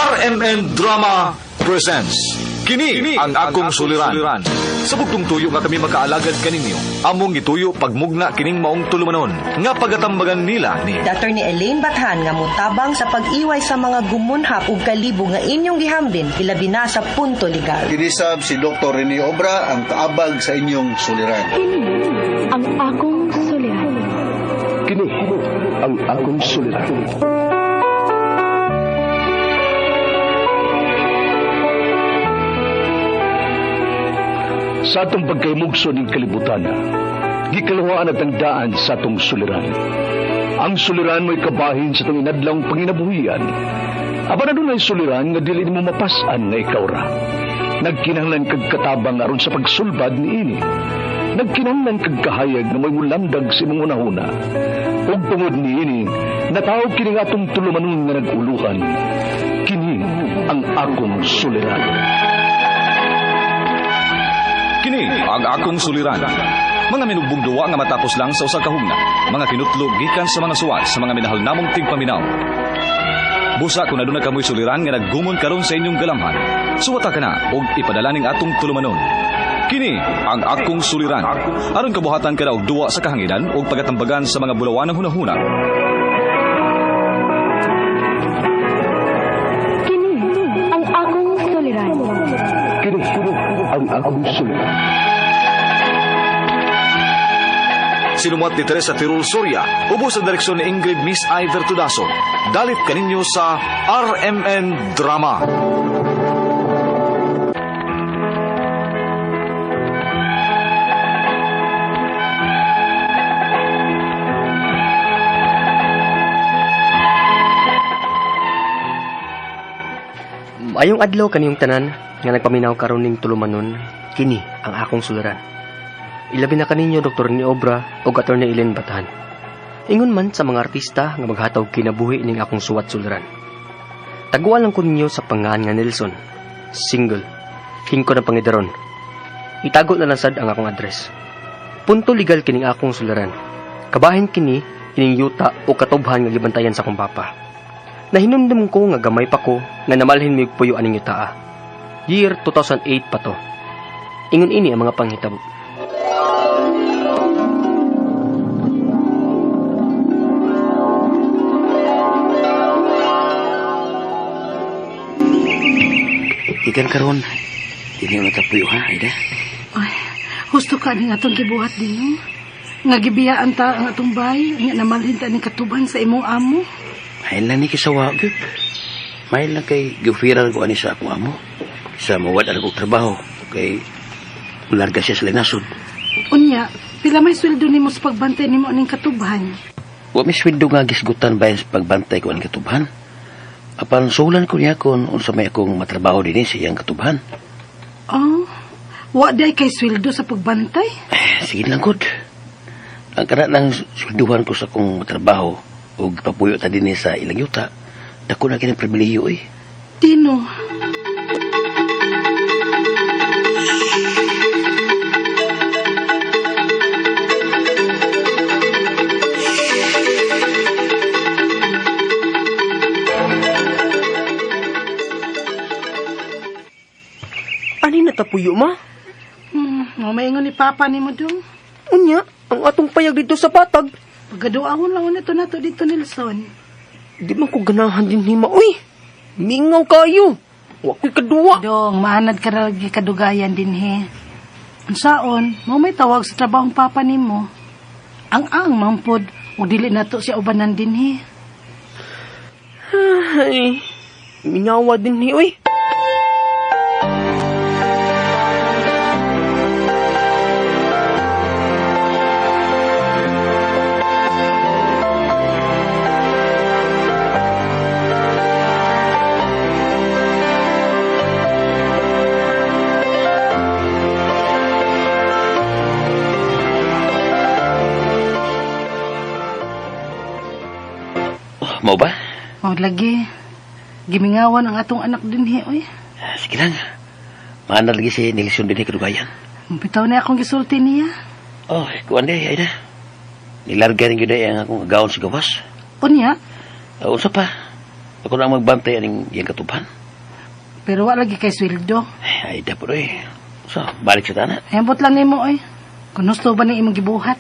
RMN Drama presents Kini ang akong suliran. Sa bugtong tuyo nga kami makaalagad kaninyo, among gituyo pagmugna kining maong tulumanon nga pagatambagan nila ni Dr. ni Elaine Bathan nga mutabang sa pag-iway sa mga gumunhap ug kalibo nga inyong gihambin ilabi na sa punto legal. Kinisab si Dr. Rene Obra ang kaabag sa inyong suliran. Kini ang akong suliran. Kini ang akong suliran. Sa atong pagkaymugso ng kalibutan, gikalawaan at ang daan sa atong suliran. Ang suliran mo'y kabahin sa itong inadlang panginabuhian. Aba na doon ay suliran nga dili mo mapasan nga ikaw ra. Nagkinahanglan kag katabang aron sa pagsulbad ni ini. Nagkinahanglan kag kahayag na may mulamdag sa imong unahuna. Ug tungod ni ini, natawag kini nga atong tulumanon nga naguluhan. Kini ang akong suliran. Kini ang akong suliran. Mga minugbong duwa nga matapos lang sa usa ka hugna, mga kinutlog gikan sa mga suwat sa mga minahal namong tigpaminaw. Busa kung aduna kamoy suliran nga naggumon karon sa inyong galamhan, suwata ka na og ipadala ning atong tulumanon. Kini ang akong suliran. Aron kabuhatan ka na og duwa sa kahanginan og pagatambagan sa mga bulawan ng hunahuna. Kini ang akong suliran. Kini ang akong suliran. Sinumuat ni Teresa Tirul Soria, ubos sa direksyon ni Ingrid Miss Iver Tudaso. Dalit kaninyo sa RMN Drama. Ayong adlaw kaniyong tanan nga nagpaminaw karon ning tulumanon, kini ang akong suliran. Ilabi na kaninyo Dr. ni Obra o Dr. ni Elaine Bathan. Ingon man sa mga artista nga maghatag kinabuhi ning akong suwat suliran. Taguan lang ko ninyo sa pangalan nga Nelson, single, hingko na pangidaron. Itago na lang sad ang akong address. Punto legal kining akong suliran. Kabahin kini ining yuta o katubhan nga gibantayan sa akong papa. Nahinumdum ko nga gamay pa ko nga namalhin mi puyo aning yutaa. Year 2008 pa to. Ingon ini ang mga panghitabo. Ikan karon, dili mo tapuyo ha, Aida. Ay, husto ka ning atong gibuhat din. Nga gibiyaan ta ang atong bahay, nga namalhin ta ning katuban sa imong amo. Mail lang ni kisawa, gyud. Mail lang kay gifiral ko ani sa akong amo. Sa mawad ang kong trabaho, kay larga siya sa linasod. Unya, pila may sweldo nimo sa pagbantay nimo ning katuban? Wa may sweldo nga gisgutan bayan sa pagbantay ko ang katubhan. Apan sulan ko niya kung unsa may akong matrabaho din sa iyang katubhan. Oh, wa day kay sweldo sa pagbantay? Sige lang, good. Ang kana lang swelduhan ko sa akong matrabaho o papuyo ta din sa ilang yuta, dako na kinang pribilehiyo eh. Tino. Ani natapuyo ma? Maingon ni Papa ni mo dong. Unya, ang atong payag dito sa patag. Pagaduahon lang ito na to dito, Nelson. Di man ko ganahan din hima. Uy, mingaw kayo. Wako'y kadua. Dong, maanad ka lagi kadugayan din he. Unsaon, mo may tawag sa trabahong Papa ni mo. Ang mampod, o dili na to siya ubanan din he. Ay, mingawa din hi, uy. Mau ba? O, lagi. Gimingawan ang atong anak din he, oy. Sige lang. Maana lagi si Nelson din kadugayan. Bitaw na akong gisulti niya. Oh, kuwan day, Aida. Nilarga rin yun ang akong agaon sa gawas. Unya? Unsa pa? Ako na magbantay aning iyang katuban. pero wala lagi kay sweldo. Ay, dapat eh. So, balik sa tanan. Ayambot lang nimo oy. Kung gusto ba ni imong gibuhat?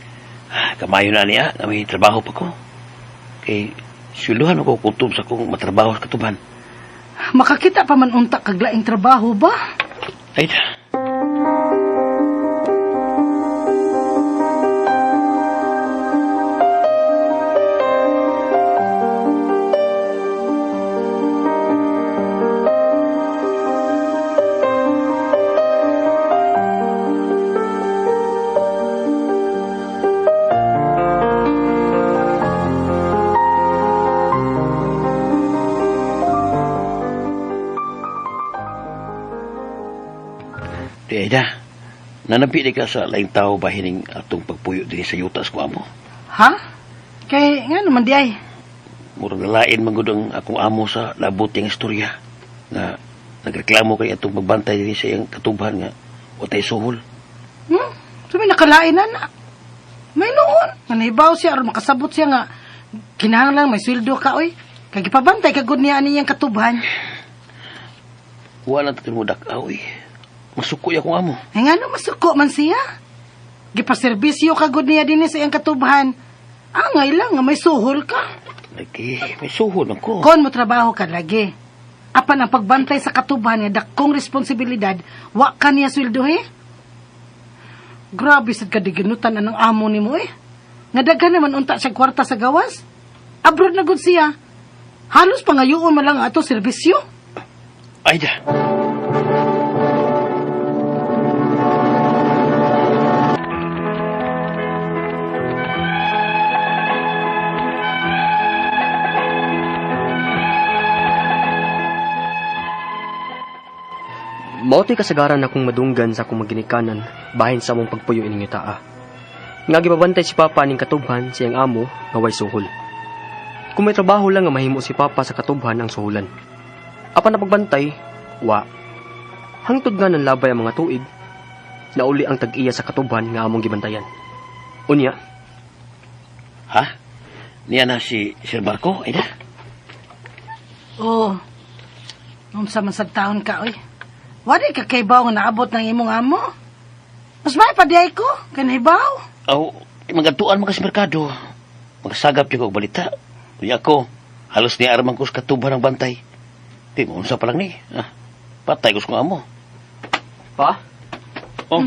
Kamayo na niya, na may trabaho pa ko. Kay, siluhan ako kutob sa kong matrabaho sa katuban. Makakita pa man unta kag laing trabaho ba? Ay, da. Di Aida, nanampi di ka sa laing tao bahining atong pagpuyo din sa yutas ko amo. Ha? Kay nga naman di ay. Murang nalain manggod akong amo sa labuting istorya nga nagreklamo kay atong magbantay din sa iyang katuban nga watay suhol. Sumi nakalain na. May noon. Manibaw siya aron makasabot siya nga kinahanglan may sweldo ka oy. Kay gipabantay kagud niya ani iyang katuban. Wala na mo dakaw eh. Masukoy akong amo. Ay nga no masuko man siya. Gipaserbisyo kagud niya din sa iyang katuban. Angay lang nga may suhol ka. Lagi, may suhol ako. Kon mo trabaho ka lagi. Apan ang pagbantay sa katuban nga dakong responsibilidad, wa ka niya sweldo he. Grabe sad ka diginutan anang amo nimo eh. Nga daghan naman unta siya kwarta sa gawas. Abroad na gud siya. Halos pangayoon man lang ato serbisyo. Aida. Mao'y kasagaran akong madunggan sa akong maginikanan bahin sa among pagpuyo ining yutaa. Nga gibabantay si Papa ning katubhan siyang amo nga way suhol. Kung may trabaho lang nga mahimo si Papa sa katubhan ang suhulan. Apan na pagbantay, wa. Hangtod nga ng labay ang mga tuig, nauli ang tag-iya sa katubhan nga among gibantayan. Unya. Ha? Niya na si Sir Marco, Aida? Oo. Unsa man sad taon ka oy. Wala ka kay baw nga naabot ng imong amo. Mas may padiay ko, kanibaw. Aw, magantuan man ka sa merkado. Magasagap niyo kong balita. Uy ako, halos ni aramang ko sa katuban ng bantay. Di mo, unsa pa lang ni. Patay ko sa amo. Pa? Oh,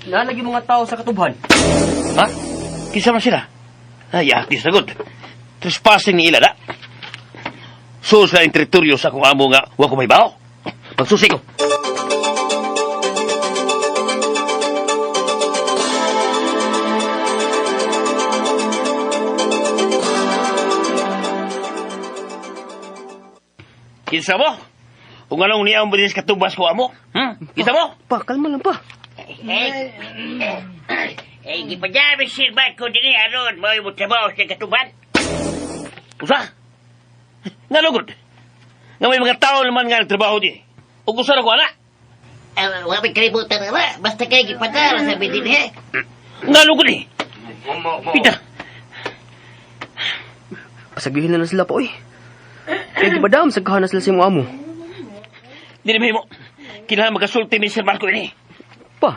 Nalagi mga tao sa katubhan. ha? Kisa man sila? Ay, atis na good. Trespassing ni ila, da? Sus na yung teritoryo sa akong amo nga, wa ko may bao. Magsusi ko. Kinsa mo? Kung anong niya ang bilis katubas ko amo? Kinsa mo? Pa, kalma lang pa. Gipadami si Marco din aron mo yung trabaho sa katuban. Usa? Nga lugod? Nga may mga tao naman nga nagtrabaho di. O gusto na ko, anak? Wala may kalibutan na basta kayo gipadara sa bidin he. Nga lugod eh. Pita. Pasagihin na sila pa, oy. Kaya gibadam sa kahana sila sa imong amo. Di na mo. Kailangan magkasulti ni Sir Marco ini. Pa.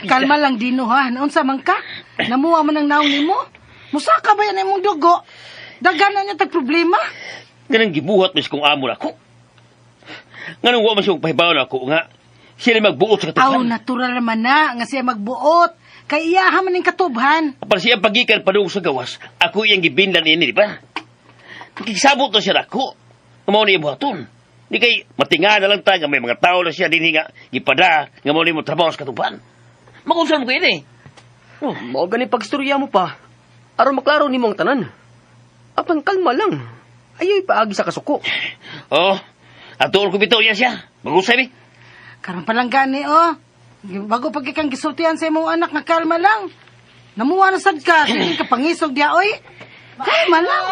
Kalma lang dino ha. Naunsa man ka? Namuha man ang naong nimo. Musaka ba yan imong dugo? Daghan na niya tag problema. Ganang gibuhat mis kong amo na ako. Ganang wa man siyang pahibaw na ako nga sila magbuot sa Aw, katuban. natural naman na nga siya magbuot. Kay iyaha man ning katuban. Para siya pagikan padung sa gawas, ako iyang gibindan ini, di ba? Nakiksabot na siya na ako. Nga ni ibuhaton. Di kay matinga na lang tayo nga may mga tao na siya din nga gipada nga mo ni mo trabaho sa katuban. Makunsan mo kayo ini. Mao gani pagstorya mo pa. Aron maklaro nimo ang tanan. Apan kalma lang. Ayoy paagi sa kasuko. Oh, atuon ko bitaw yan siya. Magusay ni. Karon pa lang gani oh. Bago pag ikang gisultihan sa imong anak nga kalma lang. Namuha na sad ka, hindi ka pangisog diha oy. Ay, malang.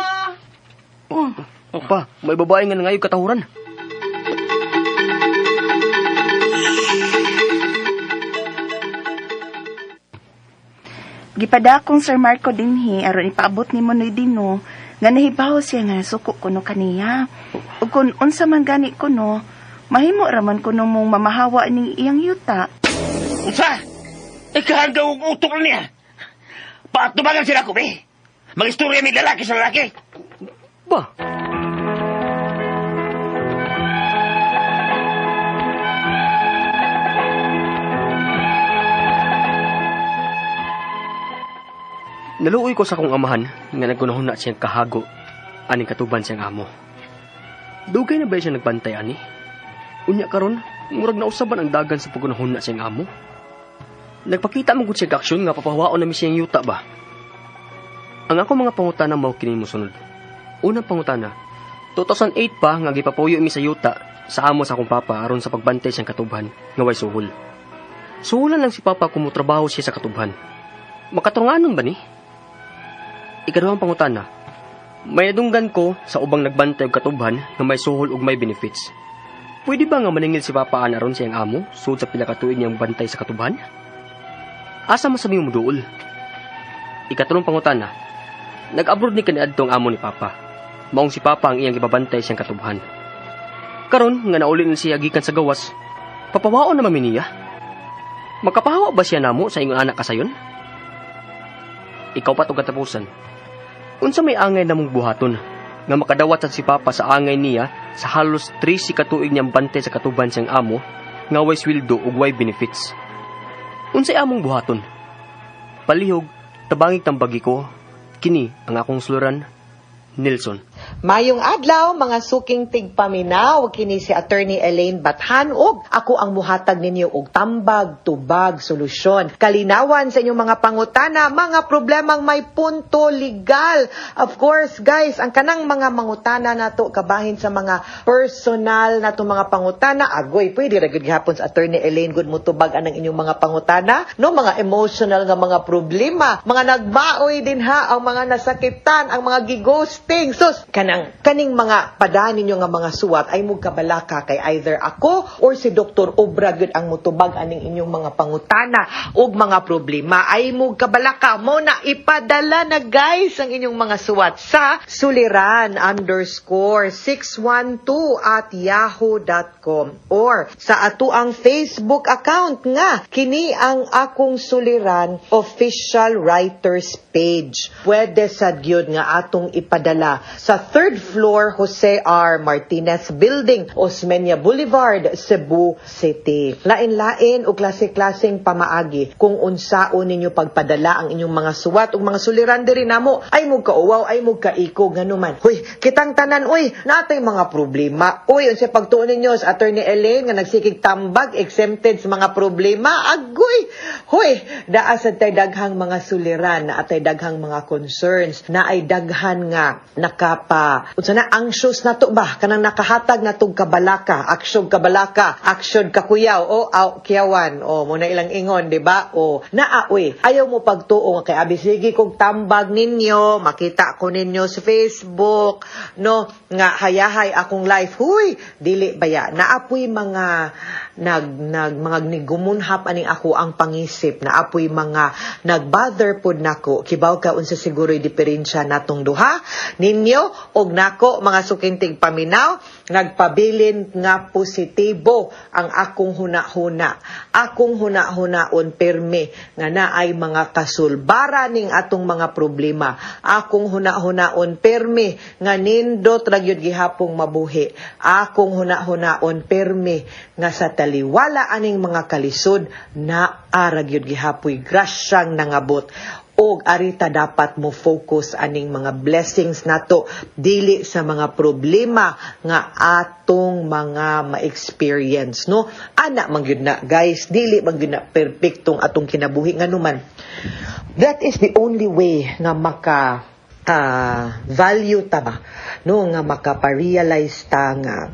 Pa, may babae nga nangayog katahuran. Gipada akong Sir Marco dinhi aron ipaabot nimo ni Dino nga nahibaw siya nga suko kuno kaniya. Ug kun unsa man gani kuno, mahimo raman kuno mong mamahawa ning iyang yuta. Unsa? Ikahanggaw ang utok na niya. Paatubagan sila ko, be. Mag-istorya may lalaki sa lalaki. Ba? Naluoy ko sa kong amahan nga nagkunahon na siyang kahago aning katuban siyang amo. Dugay na ba siya nagbantay ani? Unya karon, murag na usaban ang dagan sa pagkunahon na siyang amo. Nagpakita mo gud siya aksyon nga papahawaon na mi siyang yuta ba? Ang ako mga pangutana mao kini mosunod. Unang pangutana, 2008 pa nga gipapuyo mi sa yuta sa amo sa akong papa aron sa pagbantay siyang katuban nga way suhol. Suhulan lang si papa kung motrabaho siya sa katuban. Makatunganon ba ni? Ikaduhang pangutana, may nadunggan ko sa ubang nagbantay og katubhan nga may suhol ug may benefits. Pwede ba nga maningil si Papa aron siyang amo sud sa pila ka tuig niyang bantay sa katubhan? Asa masabi mo duol? Ikatulong pangutana, nag-abroad ni kaniadtong amo ni Papa. Maong si Papa ang iyang gibabantay siyang katubhan. Karon nga nauli na siya gikan sa gawas, papawaon na maminiya. Makapahawa ba siya namo sa ingon anak kasayon? Ikaw pa to katapusan. Unsa may angay namong buhaton nga makadawat si Papa sa angay niya sa halos 13 katuig niyang bantay sa katuban siyang amo nga way sweldo ug way benefits. Unsay among buhaton? Palihog, tabangig tambagi ko, kini ang akong suluran, Nelson. Mayong adlaw, mga suking tigpaminaw, kini si Attorney Elaine Bathan ug ako ang muhatag ninyo og tambag, tubag, solusyon. Kalinawan sa inyong mga pangutana, mga problemang may punto legal. Of course, guys, ang kanang mga mangutana nato kabahin sa mga personal nato mga pangutana, agoy, pwede ra gyud gihapon sa Attorney Elaine gud mutubag anang inyong mga pangutana, no, mga emotional nga mga problema, mga nagbaoy din ha, ang mga nasakitan, ang mga gigosting. Sus, kaning mga padaan ninyo nga mga suwat ay mugkabalaka kay either ako or si Dr. Obra gyud ang mutubag aning inyong mga pangutana ug mga problema ay mugkabalaka mo na ipadala na guys ang inyong mga suwat sa suliran_612@yahoo.com or sa ato ang Facebook account nga kini ang akong suliran official writers page. Pwede sad gyud nga atong ipadala sa 3rd floor Jose R. Martinez Building, Osmeña Boulevard, Cebu City. Lain-lain o klase-klaseng pamaagi kung unsaon ninyo pagpadala ang inyong mga suwat o mga suliran diri namo ay mugkauwaw ay mugkaiko ganuman. Hoy, kitang tanan oy, natay mga problema. Oy, unsa pagtuon ninyo sa Attorney Elaine nga nagsikig tambag exempted sa mga problema? Agoy. Hoy, daa sa tay daghang mga suliran na atay daghang mga concerns na ay daghan nga unsa na anxious na to ba kanang nakahatag na tong kabalaka, aksyon kakuyaw o kiyawan o mo na ilang ingon, di ba? O naaoy ayaw mo pagtuo kay abi sige kog tambag ninyo, makita ko ninyo sa Facebook, no, nga hayahay akong life. Huy, dili baya naapoy mga mga nigumunhap aning ako ang pangisip, naapoy mga nagbother pod nako, kibaw ka unsa siguro'y diferensya natong duha ninyo og nako mga sukintig paminaw, nagpabilin nga positibo ang akong huna-huna. Akong huna-hunaon perme nga naay mga kasulbara ning atong mga problema. Akong huna-hunaon perme nga nindot ra gyud gihapong mabuhi. Akong huna-hunaon perme nga sa taliwala aning mga kalisod na ara gyud gihapoy grasyang nangabot. Og arita dapat mo focus aning mga blessings nato dili sa mga problema nga atong mga ma-experience, no? Ana man gyud na guys, dili man gyud na perpektong atong kinabuhi nganuman. That is the only way nga maka value ta ba, no, nga makaparealize ta nga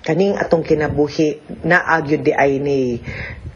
kaning atong kinabuhi na agyud di ay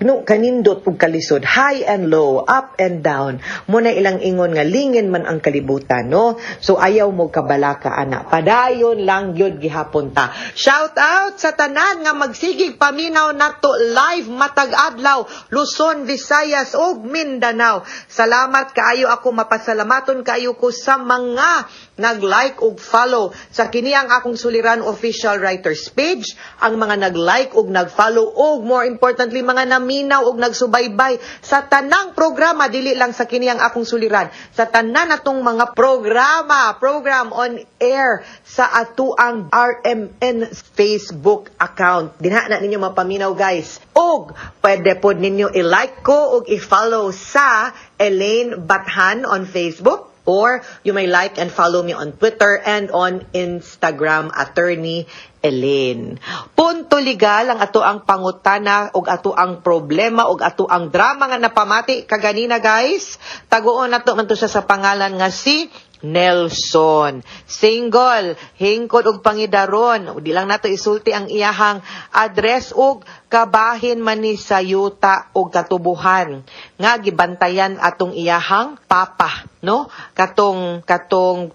no, kanindot ug kalisod, high and low, up and down. Muna ilang ingon nga lingin man ang kalibutan, no? So ayaw mo kabalaka ana. Padayon lang gyud gihapon ta. Shout out sa tanan nga magsigig paminaw nato live matag adlaw, Luzon, Visayas ug Mindanao. Salamat kaayo ako, mapasalamaton kaayo ko sa mga nag-like ug follow sa kini ang akong suliran official writers page, ang mga nag-like ug nag-follow ug more importantly mga naminaw ug nagsubaybay sa tanang programa, dili lang sa kini ang akong suliran, sa tanan natong mga program on air sa atuang RMN Facebook account. Dinha na ninyo mapaminaw guys. Ug pwede pod ninyo i-like ko ug i-follow sa Elaine Bathan on Facebook. Or you may like and follow me on Twitter and on Instagram, Attorney Elaine. Punto legal ang ato ang pangutana og ato ang problema og ato ang drama nga napamati kaganina guys. Taguon nato man to siya sa pangalan nga si Nelson. Single, hingkod og pangidaron. Di lang nato isulti ang iyahang address ug kabahin man ni sa yuta og katubuhan nga gibantayan atong iyahang papa, no? Katong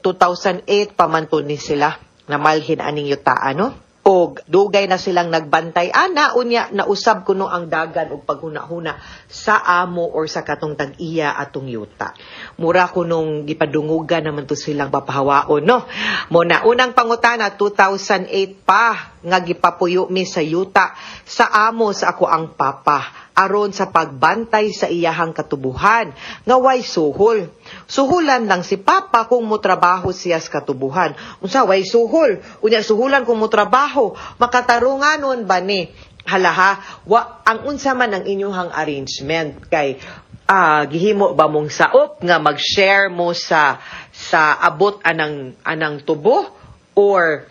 2008 pamanton ni sila namalhin aning yuta, no? Og dugay na silang nagbantay ana unya nausab kuno ang dagan og paghuna-huna sa amo or sa katong tag-iya atong yuta. Mura kunong gipadungugan naman to silang papahawaon, no? Muna unang pangutana 2008 pa nga gipapuyo mi sa yuta sa amo sa ako ang papa aron sa pagbantay sa iyahang katubuhan nga way suhol. Suhulan lang si papa kung motrabaho siya sa katubuhan. Unsa way suhol? Unya suhulan kung motrabaho, makatarunganon ba ni? Halaha, ang unsa man ang inyong arrangement kay gihimo ba mong saop nga mag-share mo sa abot anang tubo or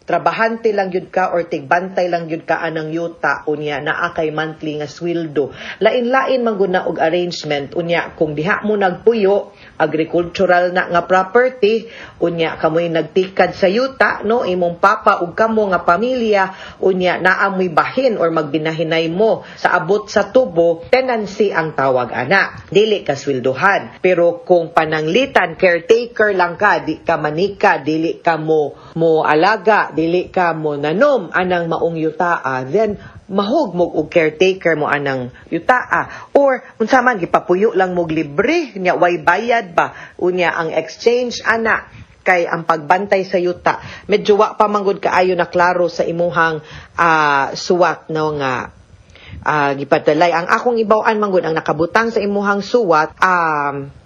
trabahante lang yun ka or tigbantay lang yun ka anang yuta unya naa kay monthly nga sweldo. Lain-lain man gud na og arrangement unya kung diha mo nagpuyo agricultural na nga property unya kamoy nagtikad sa yuta, no, imong papa ug kamo nga pamilya unya naamoy bahin or magbinahinay mo sa abot sa tubo, tenancy ang tawag ana, dili ka sweldohan. Pero kung pananglitan caretaker lang ka, di ka manika, dili ka mo alaga, dili ka mo nanom anang maong yutaa, then mahugmog og caretaker mo anang yutaa. Or unsa man gipapuyo lang mo libre nya way bayad ba unya ang exchange ana kay ang pagbantay sa yuta medyo wa pa manggod kaayo na klaro sa imuhang suwat no nga gipadalay. Ang akong ibaw-an manggod ang nakabutang sa imuhang suwat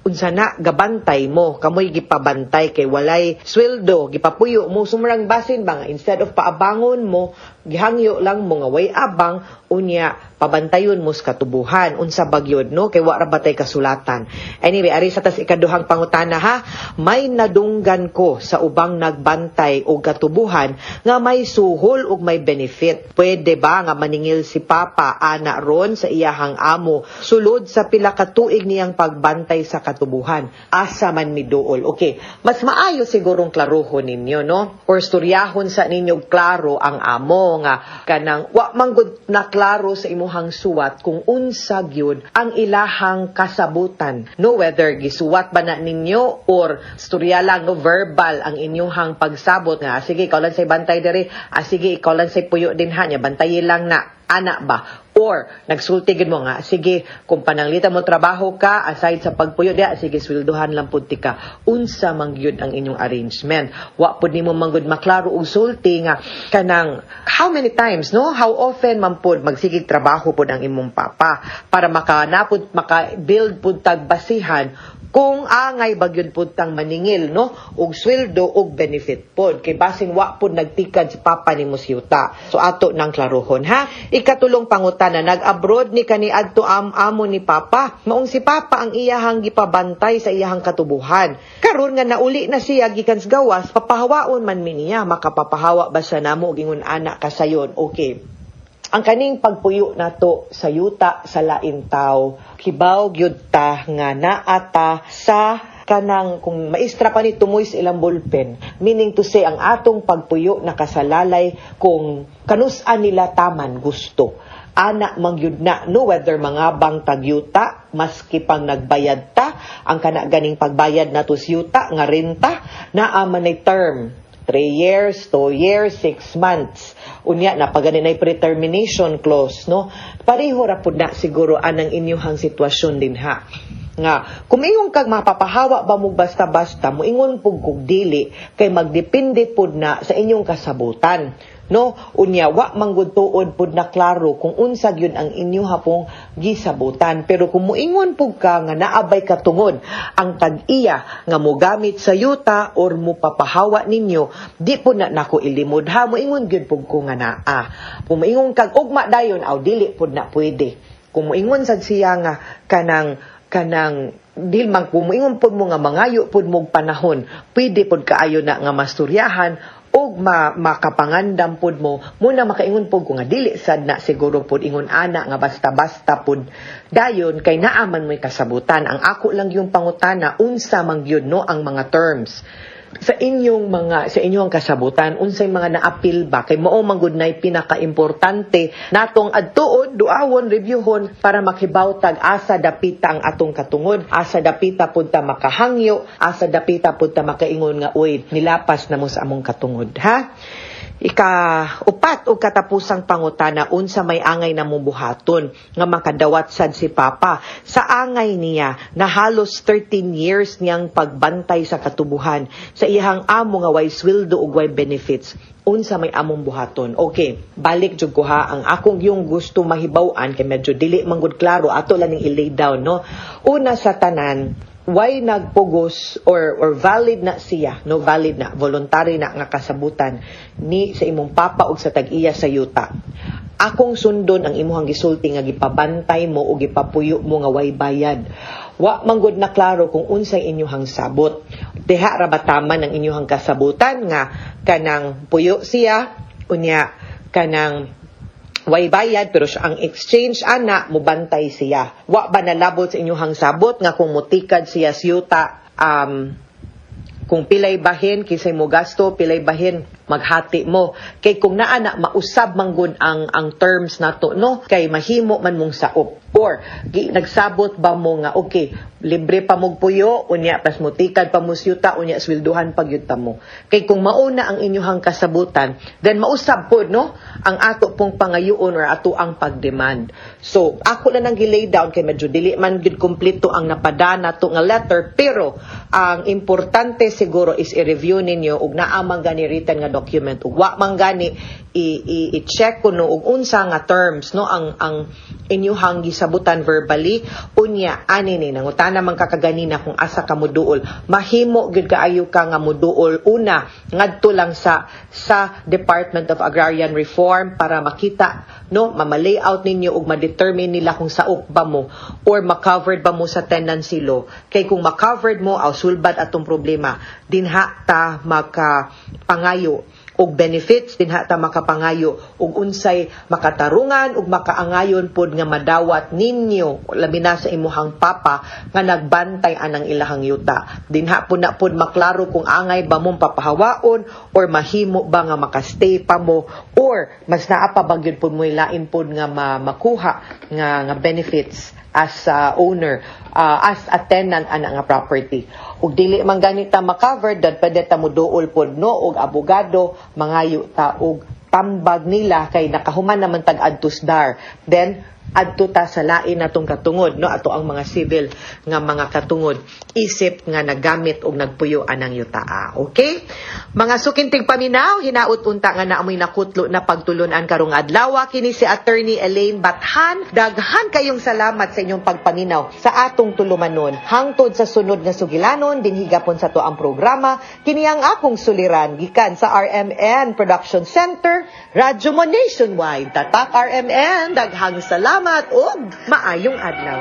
unsa na gabantay mo, kamoy gipabantay kay walay sweldo, gipapuyo mo sumrang basin ba nga instead of paabangon mo gihangyo lang mo nga way abang unya pabantayon mo sa katubuhan unsa bagyod, no, kay wa ra batay kasulatan. Anyway, ari sa tas ikaduhang pangutana ha, may nadunggan ko sa ubang nagbantay og katubuhan nga may suhol ug may benefit. Pwede ba nga maningil si papa ana ron sa iyahang amo sulod sa pila ka tuig niyang pagbantay sa katubuhan? Asa man mi duol? Okay, mas maayo sigurong klarohon ninyo, no, or storyahon sa ninyo klaro ang amo nga kanang wa manggod na klaro sa imuhang suwat kung unsa gyud ang ilahang kasabutan, no, whether gisuwat ba na ninyo or storya lang, no, verbal ang inyong pagsabot nga sige ikaw lang say bantay diri, sige ikaw lang say puyo din ha nya bantayin lang na ana ba, or nagsultigin mo nga sige kung pananglitan mo trabaho ka aside sa pagpuyo diha sige sweldohan lang pud ka. Unsa man gyud ang inyong arrangement? Wa pud nimo manggod maklaro og sulti nga kanang how many times, no, how often man pud magsigig trabaho pud ang imong papa para maka-build pud tag basihan kung angay bagyod pud tang maningil, no, og sweldo og benefit pod kay basin wa pud nagtikad si papa nimo si yuta. So ato nang klarohon ha. Ikatulong pangutana, nag-abroad ni kaniadto amo ni papa, maong si papa ang iyahang gipabantay sa iyahang katubuhan. Karon nga nauli na siya gikan sa gawas, papahawaon man mi niya, makapapahawa ba siya namo og ingon ana kasayon? Okay, ang kaning pagpuyo nato sa yuta sa lain taw, kibaw gyud ta nga naata sa kanang kung maestra pa ni tumoy sa ilang ballpen, meaning to say ang atong pagpuyo nakasalalay kung kanus-an nila taman gusto. Ana mangyud na no, whether mga bang tagyuta maski pang nagbayad ta ang kana ganing pagbayad nato sa yuta nga renta naa man ay term 3 years, 2 years, 6 months. Unya na pag ganin ay pre-termination clause, no? Pareho ra pud na siguro anang inyong sitwasyon din ha. Nga kumingon kag mapapahawa ba mo basta-basta moingon pug kog dili kay magdepende pud na sa inyong kasabutan. No, unya wa manggud tuod pud na klaro kung unsag yun ang inyo hapong gisabutan. Pero kung muingon pud ka nga naabay katungod ang tag-iya nga mogamit sa yuta or mo papahawa ninyo, di pud na nako ilimod ha. Muingon gyud pud ko nga naa. Kung muingon kag ugma dayon aw dili pud na pwede. Kung muingon sad siya nga kanang dilmang pumuingon pud mo nga mangayo pud mo panahon, pwede pud kaayo na nga masturyahan og makapangandam pud mo muna makaingon pud ko nga dili sad na siguro pud ingon ana nga basta-basta pud dayon kay naaman mo'y kasabutan. Ang ako lang yung pangutana unsa man gyud no ang mga terms sa inyong kasabutan, unsay mga naapil ba kay mao man gud nay pinakaimportante natong adtuon duawon reviewhon para makibawtag asa dapita ang atong katungod, asa dapita pud ta makahangyo, asa dapita pud ta makaingon nga uy nilapas na mo sa among katungod ha. Ika-upat o katapusang pangutana unsa may angay na mubuhaton nga makadawat sad si Papa sa angay niya na halos 13 years niyang pagbantay sa katubuhan sa iyang amo nga way sweldo ug way benefits. Unsa may among buhaton. Okay, balik jud ko ha ang akong yung gusto mahibaw-an kay medyo dili man gud klaro ato lang ning i-lay down no. Una sa tanan, why nagpugos or valid na siya, no, valid na, voluntary na nga kasabutan ni sa imong papa ug sa tag-iya sa yuta. Akong sundon ang imuhang gisulti nga gipabantay mo o gipapuyo mo nga way bayad. Wa manggod na klaro kung unsay inyuhang sabot. Diha ra ba taman ang inyuhang kasabutan nga kanang puyo siya unya kanang way bayad pero siya ang exchange ana mubantay siya. Wa ba nalabot sa inyong sabot nga kung mutikad siya siyuta kung pilay bahin kisay mo gasto pilay bahin maghati mo kay kung naa na mausab manggod ang terms nato no kay mahimo man mong saop or nagsabot ba mo nga okay libre pa mong puyo unya pas mutikad pa mo siyuta unya swelduhan pag yuta mo kay kung mauna ang inyong kasabutan then mausab pod no ang ato pong pangayoon or ato ang pagdemand. So ako na nang gilay down kay medyo dili man gid kompleto ang napadana to nga letter pero ang importante siguro is i-review ninyo ug naa man gani written nga document ug wa man gani i-check kuno ug unsa nga terms no ang inyuhang gisabutan verbally unya ani ni nangutana man kakaganina kung asa ka moduol mahimo gyud kaayo ka nga moduol una ngadto lang sa Department of Agrarian Reform para makita no ma-layout ninyo ug ma-determine nila kung saop ba mo or ma-covered ba mo sa tenancy law kay kung ma-covered mo aw sulbad atong problema dinha ta makapangayo og benefits dinha ta makapangayo og unsay makatarungan ug makaangayon pod nga madawat ninyo labi na sa imuhang papa nga nagbantay anang ilahang yuta dinha pod na pod maklaro kung angay ba mong papahawaon or mahimo ba nga makastay pa mo or mas naa pa bagyod pod mo ilain pod nga makuha nga benefits as owner as a tenant ana nga property ug dili man ganita ma-cover dad pwede ta mo duol pod no og abogado mangayo ta og tambag nila kay nakahuman naman tag adtusdar then adto ta sa lain natong katungod no ato ang mga civil nga mga katungod isip nga nagamit og nagpuyo anang yutaa. Okay, mga sukintig paminaw hinaut unta nga naamoy nakutlo na pagtulunan karong adlaw kini si Attorney Elaine Bathan. Daghan kayong salamat sa inyong pagpaminaw sa atong tulumanon hangtod sa sunod nga sugilanon dinhi gapon sa to ang programa kini ang akong suliran gikan sa RMN Production Center Radyo mo Nationwide. Tatak RMN daghang salamat ug maayong adlaw.